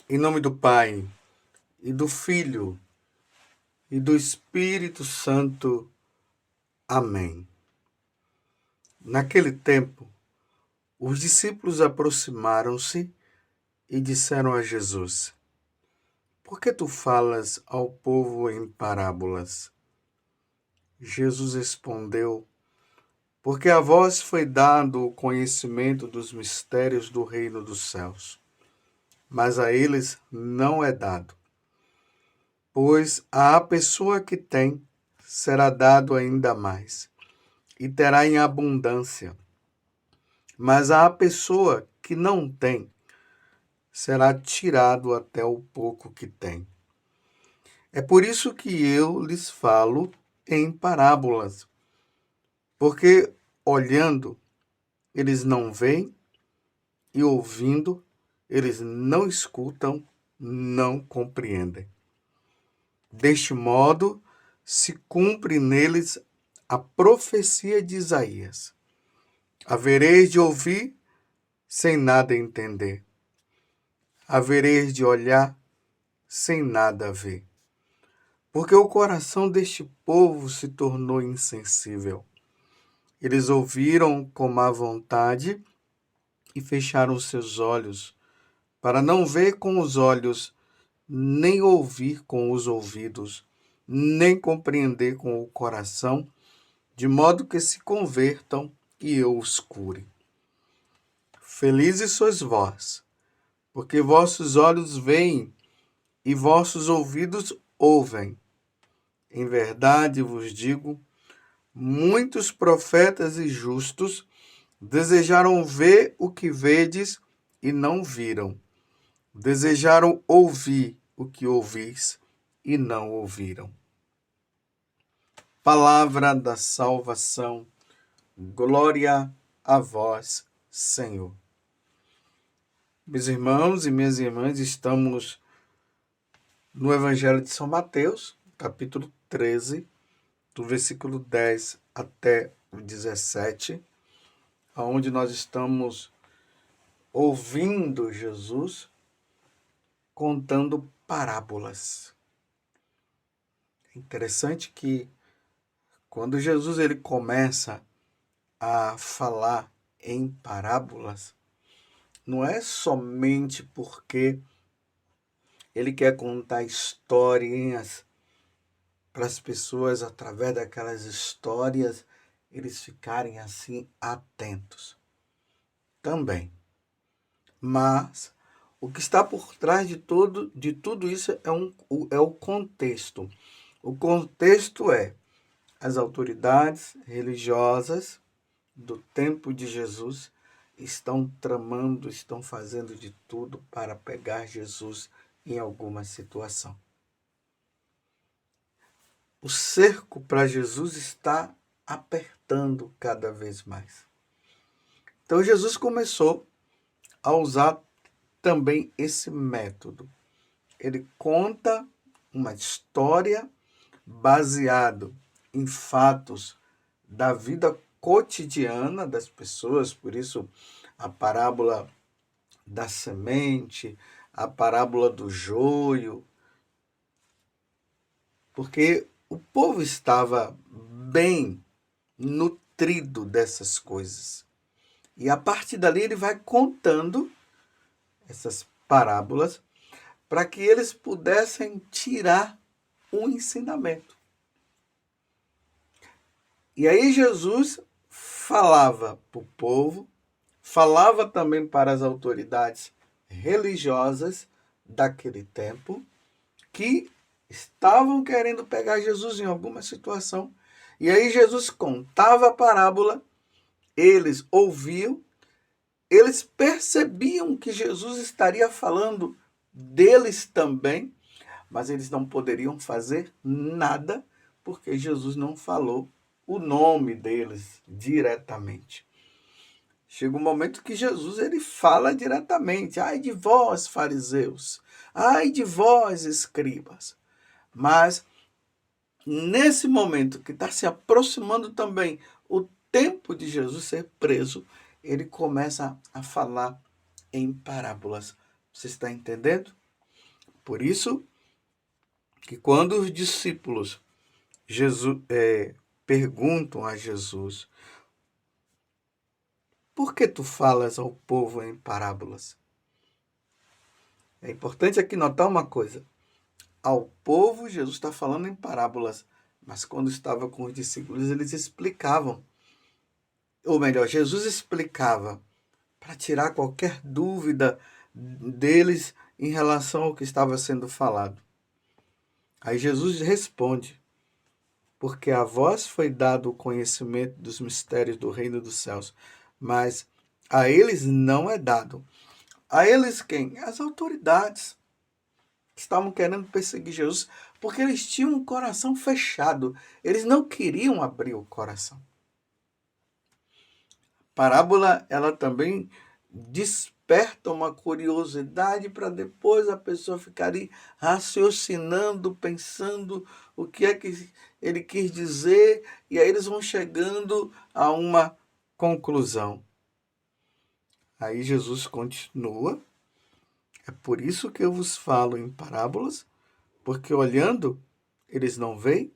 Em nome do Pai, e do Filho, e do Espírito Santo. Amém. Naquele tempo, os discípulos aproximaram-se e disseram a Jesus: Por que tu falas ao povo em parábolas? Jesus respondeu: Porque a vós foi dado o conhecimento dos mistérios do reino dos céus, mas a eles não é dado. Pois à pessoa que tem, será dado ainda mais, e terá em abundância. Mas à pessoa que não tem, será tirado até o pouco que tem. É por isso que eu lhes falo em parábolas, porque olhando, eles não veem, e ouvindo, eles não escutam, não compreendem. Deste modo, se cumpre neles a profecia de Isaías. Havereis de ouvir sem nada entender. Havereis de olhar sem nada ver. Porque o coração deste povo se tornou insensível. Eles ouviram com má vontade e fecharam seus olhos, para não ver com os olhos, nem ouvir com os ouvidos, nem compreender com o coração, de modo que se convertam e eu os cure. Felizes sois vós, porque vossos olhos veem e vossos ouvidos ouvem. Em verdade vos digo, muitos profetas e justos desejaram ver o que vedes e não viram. Desejaram ouvir o que ouvis e não ouviram. Palavra da salvação. Glória a vós, Senhor. Meus irmãos e minhas irmãs, estamos no Evangelho de São Mateus, capítulo 13, do versículo 10 até o 17, onde nós estamos ouvindo Jesus contando parábolas. É interessante que quando Jesus ele começa a falar em parábolas, não é somente porque ele quer contar historinhas para as pessoas, através daquelas histórias, eles ficarem assim atentos. Também. Mas o que está por trás de tudo isso é o contexto. O contexto é as autoridades religiosas do tempo de Jesus estão tramando, estão fazendo de tudo para pegar Jesus em alguma situação. O cerco para Jesus está apertando cada vez mais. Então Jesus começou a usar também esse método. Ele conta uma história baseado em fatos da vida cotidiana das pessoas, por isso a parábola da semente, a parábola do joio, porque o povo estava bem nutrido dessas coisas. E a partir dali ele vai contando essas parábolas para que eles pudessem tirar um ensinamento. E aí Jesus falava para o povo, falava também para as autoridades religiosas daquele tempo, que estavam querendo pegar Jesus em alguma situação. E aí Jesus contava a parábola, eles ouviam, eles percebiam que Jesus estaria falando deles também, mas eles não poderiam fazer nada, porque Jesus não falou o nome deles diretamente. Chega um momento que Jesus ele fala diretamente: ai de vós, fariseus, ai de vós, escribas. Mas nesse momento que está se aproximando também o tempo de Jesus ser preso, ele começa a falar em parábolas. Você está entendendo? Por isso que quando os discípulos perguntam a Jesus, por que tu falas ao povo em parábolas? É importante aqui notar uma coisa. Ao povo, Jesus está falando em parábolas, mas quando estava com os discípulos, eles explicavam. Ou melhor, Jesus explicava para tirar qualquer dúvida deles em relação ao que estava sendo falado. Aí Jesus responde, porque a vós foi dado o conhecimento dos mistérios do reino dos céus, mas a eles não é dado. A eles quem? As autoridades que estavam querendo perseguir Jesus, porque eles tinham um coração fechado. Eles não queriam abrir o coração. A parábola, ela também desperta uma curiosidade para depois a pessoa ficar ali raciocinando, pensando o que é que ele quis dizer, e aí eles vão chegando a uma conclusão. Aí Jesus continua, é por isso que eu vos falo em parábolas, porque olhando eles não veem,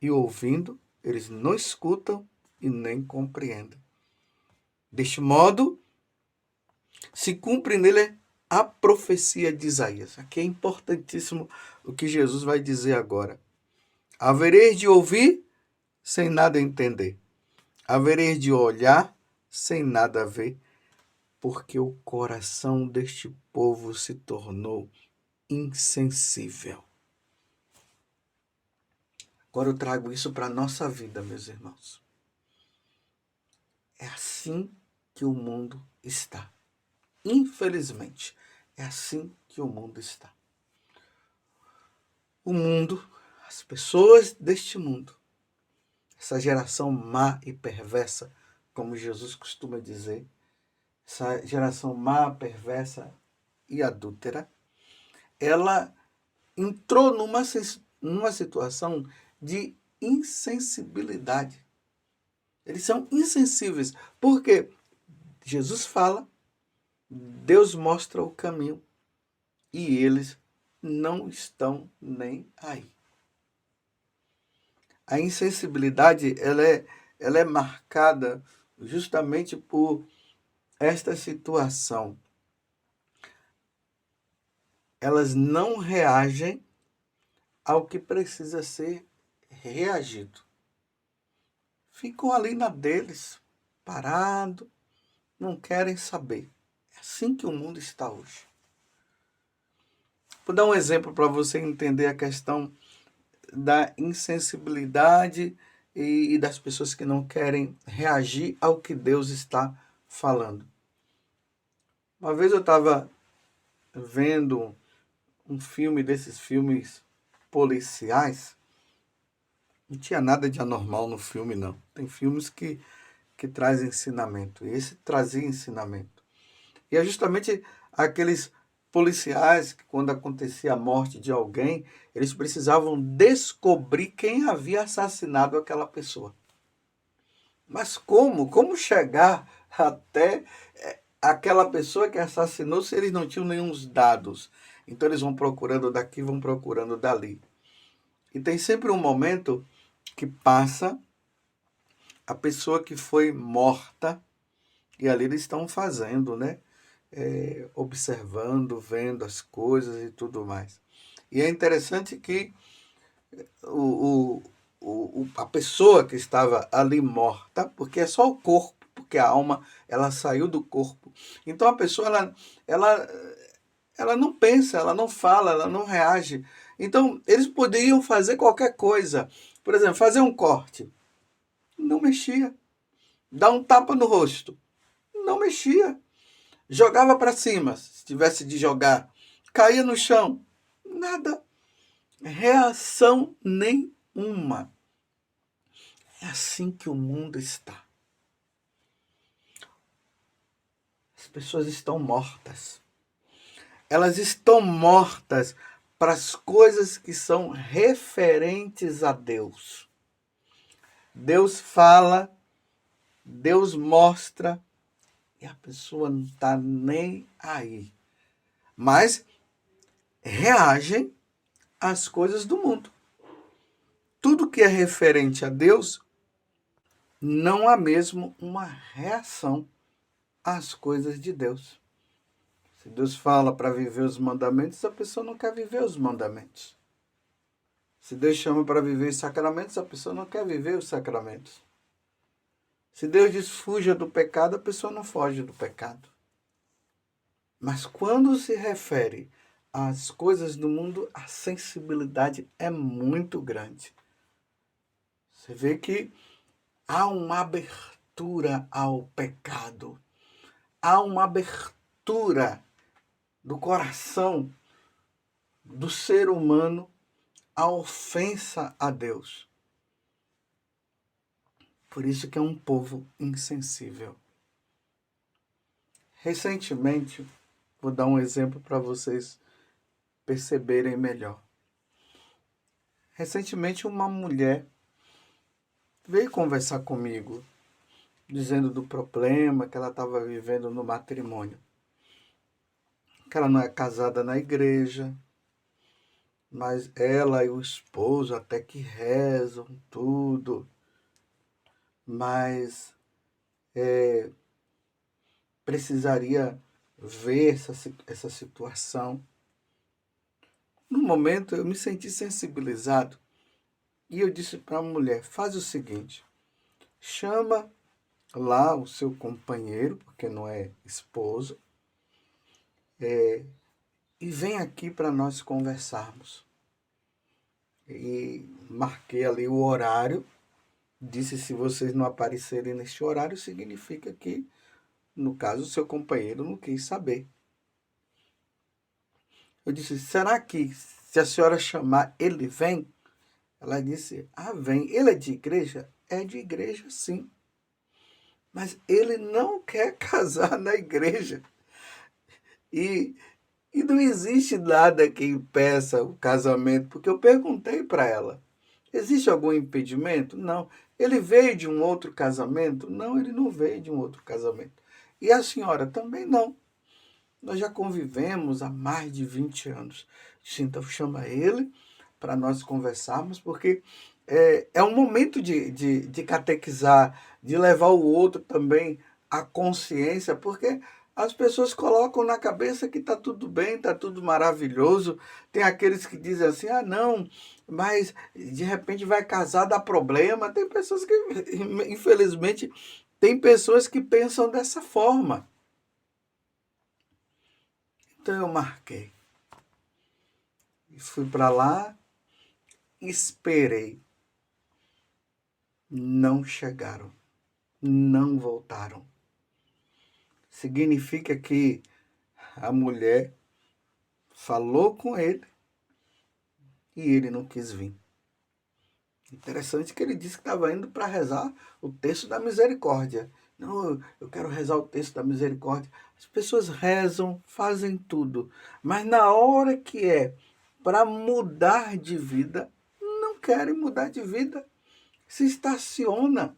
e ouvindo eles não escutam e nem compreendem. Deste modo, se cumpre nele a profecia de Isaías. Aqui é importantíssimo o que Jesus vai dizer agora. Havereis de ouvir sem nada entender. Havereis de olhar sem nada ver, porque o coração deste povo se tornou insensível. Agora eu trago isso para a nossa vida, meus irmãos. É assim que o mundo está. Infelizmente, é assim que o mundo está. O mundo, as pessoas deste mundo, essa geração má e perversa, como Jesus costuma dizer, essa geração má, perversa e adúltera, ela entrou numa situação de insensibilidade. Eles são insensíveis, porque Jesus fala, Deus mostra o caminho e eles não estão nem aí. A insensibilidade ela é marcada justamente por esta situação. Elas não reagem ao que precisa ser reagido. Ficam ali na deles, parado, não querem saber. É assim que o mundo está hoje. Vou dar um exemplo para você entender a questão da insensibilidade e das pessoas que não querem reagir ao que Deus está falando. Uma vez eu estava vendo um filme desses filmes policiais. Não tinha nada de anormal no filme, não. Tem filmes que trazem ensinamento. E esse trazia ensinamento. E é justamente aqueles policiais que, quando acontecia a morte de alguém, eles precisavam descobrir quem havia assassinado aquela pessoa. Mas como? Como chegar até aquela pessoa que assassinou se eles não tinham nenhum dados? Então eles vão procurando daqui, vão procurando dali. E tem sempre um momento que passa a pessoa que foi morta, e ali eles estão fazendo, né? Observando, vendo as coisas e tudo mais. E é interessante que a pessoa que estava ali morta, porque é só o corpo, porque a alma ela saiu do corpo. Então a pessoa ela não pensa, ela não fala, ela não reage. Então eles poderiam fazer qualquer coisa. Por exemplo, fazer um corte. Não mexia. Dar um tapa no rosto. Não mexia. Jogava para cima, se tivesse de jogar. Caía no chão. Nada. Reação nenhuma. É assim que o mundo está. As pessoas estão mortas. Elas estão mortas para as coisas que são referentes a Deus. Deus fala, Deus mostra, e a pessoa não está nem aí. Mas reagem às coisas do mundo. Tudo que é referente a Deus, não há mesmo uma reação às coisas de Deus. Se Deus fala para viver os mandamentos, a pessoa não quer viver os mandamentos. Se Deus chama para viver os sacramentos, a pessoa não quer viver os sacramentos. Se Deus diz fuja do pecado, a pessoa não foge do pecado. Mas quando se refere às coisas do mundo, a sensibilidade é muito grande. Você vê que há uma abertura ao pecado. Há uma abertura do coração do ser humano à ofensa a Deus. Por isso que é um povo insensível. Recentemente, vou dar um exemplo para vocês perceberem melhor. Recentemente, uma mulher veio conversar comigo, dizendo do problema que ela estava vivendo no matrimônio. Que ela não é casada na igreja, mas ela e o esposo até que rezam tudo, mas precisaria ver essa situação. No momento eu me senti sensibilizado e eu disse para a mulher, faz o seguinte, chama lá o seu companheiro, porque não é esposo, e vem aqui para nós conversarmos. E marquei ali o horário, disse se vocês não aparecerem neste horário, significa que, no caso, o seu companheiro não quis saber. Eu disse, será que se a senhora chamar, ele vem? Ela disse, vem. Ele é de igreja? É de igreja, sim. Mas ele não quer casar na igreja. E não existe nada que impeça o casamento, porque eu perguntei para ela, existe algum impedimento? Não. Ele veio de um outro casamento? Não, ele não veio de um outro casamento. E a senhora também não. Nós já convivemos há mais de 20 anos. Então chama ele para nós conversarmos, porque é um momento de catequizar, de levar o outro também à consciência, porque as pessoas colocam na cabeça que está tudo bem, está tudo maravilhoso. Tem aqueles que dizem assim, não, mas de repente vai casar, dá problema. Tem pessoas que, infelizmente, tem pessoas que pensam dessa forma. Então eu marquei. E fui para lá, esperei. Não chegaram. Não voltaram. Significa que a mulher falou com ele e ele não quis vir. Interessante que ele disse que estava indo para rezar o texto da misericórdia. Não, eu quero rezar o texto da misericórdia. As pessoas rezam, fazem tudo, mas na hora que é para mudar de vida, não querem mudar de vida. Se estaciona.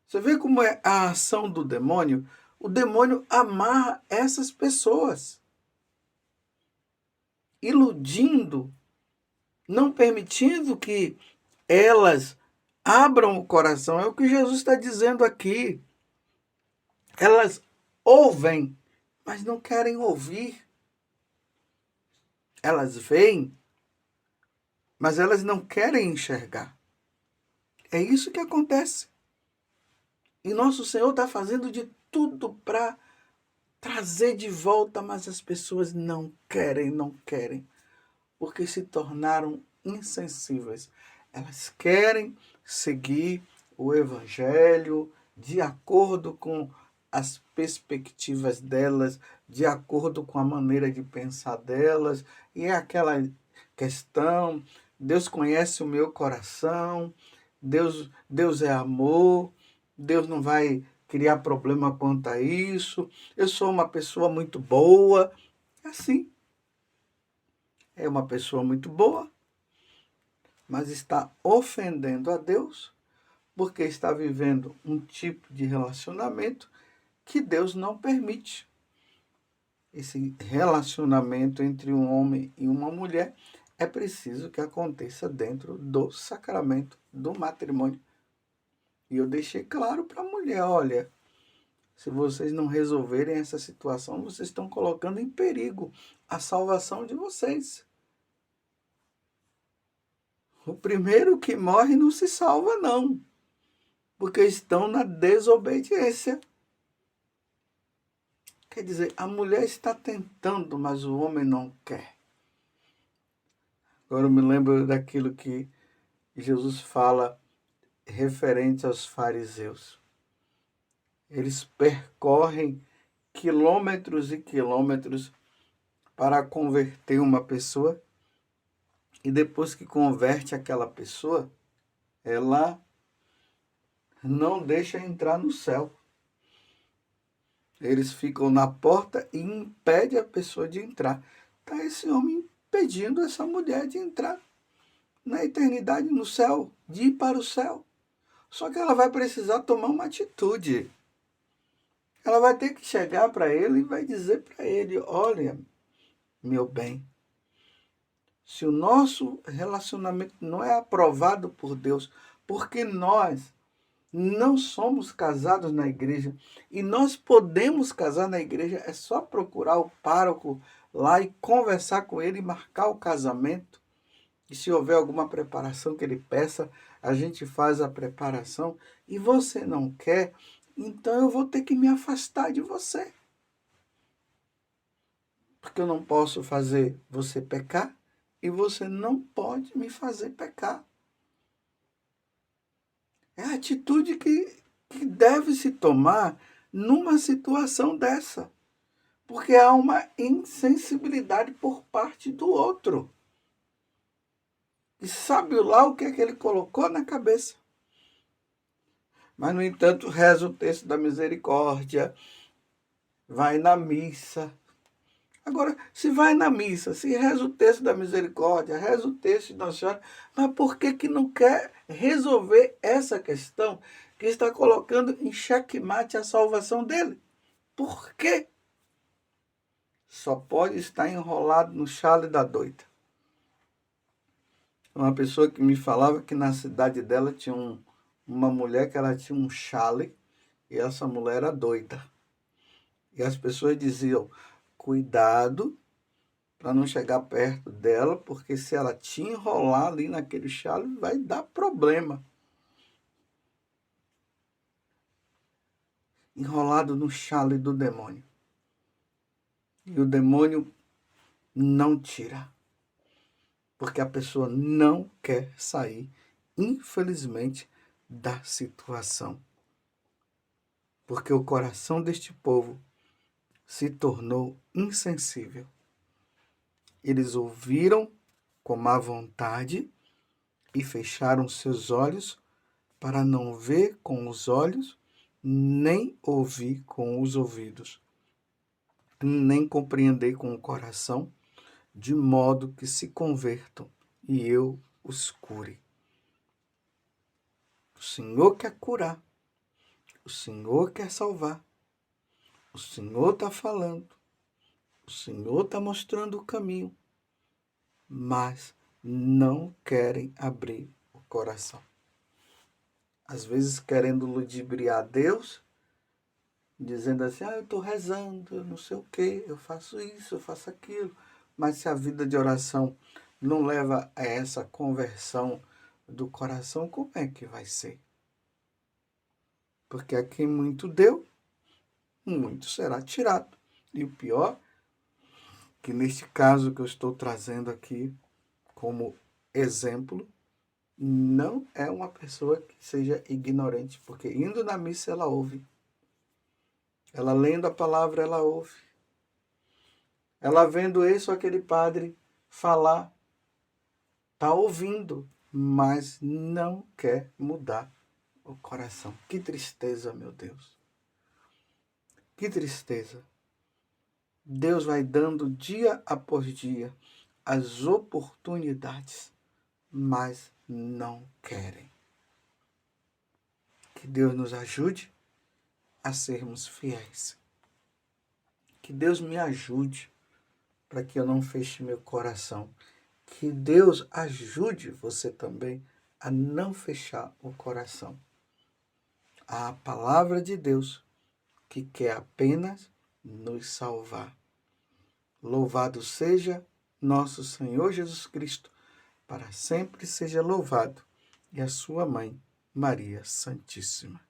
Você vê como é a ação do demônio? O demônio amarra essas pessoas, iludindo, não permitindo que elas abram o coração. É o que Jesus está dizendo aqui. Elas ouvem, mas não querem ouvir. Elas veem, mas elas não querem enxergar. É isso que acontece. E nosso Senhor está fazendo de tudo para trazer de volta, mas as pessoas não querem, porque se tornaram insensíveis. Elas querem seguir o Evangelho de acordo com as perspectivas delas, de acordo com a maneira de pensar delas, e é aquela questão, Deus conhece o meu coração, Deus é amor, Deus não vai criar problema quanto a isso, eu sou uma pessoa muito boa. Assim, é uma pessoa muito boa, mas está ofendendo a Deus, porque está vivendo um tipo de relacionamento que Deus não permite. esse relacionamento entre um homem e uma mulher é preciso que aconteça dentro do sacramento do matrimônio. E eu deixei claro para a mulher, olha, se vocês não resolverem essa situação, vocês estão colocando em perigo a salvação de vocês. O primeiro que morre não se salva, não, porque estão na desobediência. Quer dizer, a mulher está tentando, mas o homem não quer. Agora eu me lembro daquilo que Jesus fala referente aos fariseus. Eles percorrem quilômetros e quilômetros para converter uma pessoa, e depois que converte aquela pessoa, ela não deixa entrar no céu. Eles ficam na porta e impedem a pessoa de entrar. Está esse homem impedindo essa mulher de entrar na eternidade, no céu, de ir para o céu. Só que ela vai precisar tomar uma atitude. Ela vai ter que chegar para ele e vai dizer para ele, olha, meu bem, se o nosso relacionamento não é aprovado por Deus, porque nós não somos casados na igreja, e nós podemos casar na igreja, é só procurar o pároco lá e conversar com ele e marcar o casamento. E se houver alguma preparação que ele peça, a gente faz a preparação. E você não quer, então eu vou ter que me afastar de você. Porque eu não posso fazer você pecar e você não pode me fazer pecar. É a atitude que deve se tomar numa situação dessa. Porque há uma insensibilidade por parte do outro. E sabe lá o que é que ele colocou na cabeça. Mas, no entanto, reza o texto da misericórdia, vai na missa. Agora, se vai na missa, se reza o texto da misericórdia, reza o texto de Nossa Senhora, mas por que não quer resolver essa questão que está colocando em xeque-mate a salvação dele? Por quê? Só pode estar enrolado no chale da doida. Uma pessoa que me falava que na cidade dela tinha uma mulher que ela tinha um chale e essa mulher era doida. E as pessoas diziam, cuidado para não chegar perto dela, porque se ela te enrolar ali naquele chale, vai dar problema. Enrolado no chale do demônio. E o demônio não tira. Porque a pessoa não quer sair, infelizmente, da situação. Porque o coração deste povo se tornou insensível. Eles ouviram com má vontade e fecharam seus olhos para não ver com os olhos, nem ouvir com os ouvidos, nem compreender com o coração, de modo que se convertam e eu os cure. O Senhor quer curar, o Senhor quer salvar, o Senhor está falando, o Senhor está mostrando o caminho, mas não querem abrir o coração. Às vezes querendo ludibriar Deus, dizendo assim, eu estou rezando, eu não sei o quê, eu faço isso, eu faço aquilo. Mas se a vida de oração não leva a essa conversão do coração, como é que vai ser? Porque a quem muito deu, muito será tirado. E o pior, que neste caso que eu estou trazendo aqui como exemplo, não é uma pessoa que seja ignorante, porque indo na missa ela ouve. Ela lendo a palavra, ela ouve. Ela vendo esse ou aquele padre falar, está ouvindo, mas não quer mudar o coração. Que tristeza, meu Deus. Que tristeza. Deus vai dando dia após dia as oportunidades, mas não querem. Que Deus nos ajude a sermos fiéis. Que Deus me ajude para que eu não feche meu coração. Que Deus ajude você também a não fechar o coração. A palavra de Deus que quer apenas nos salvar. Louvado seja nosso Senhor Jesus Cristo, para sempre seja louvado, e a sua mãe, Maria Santíssima.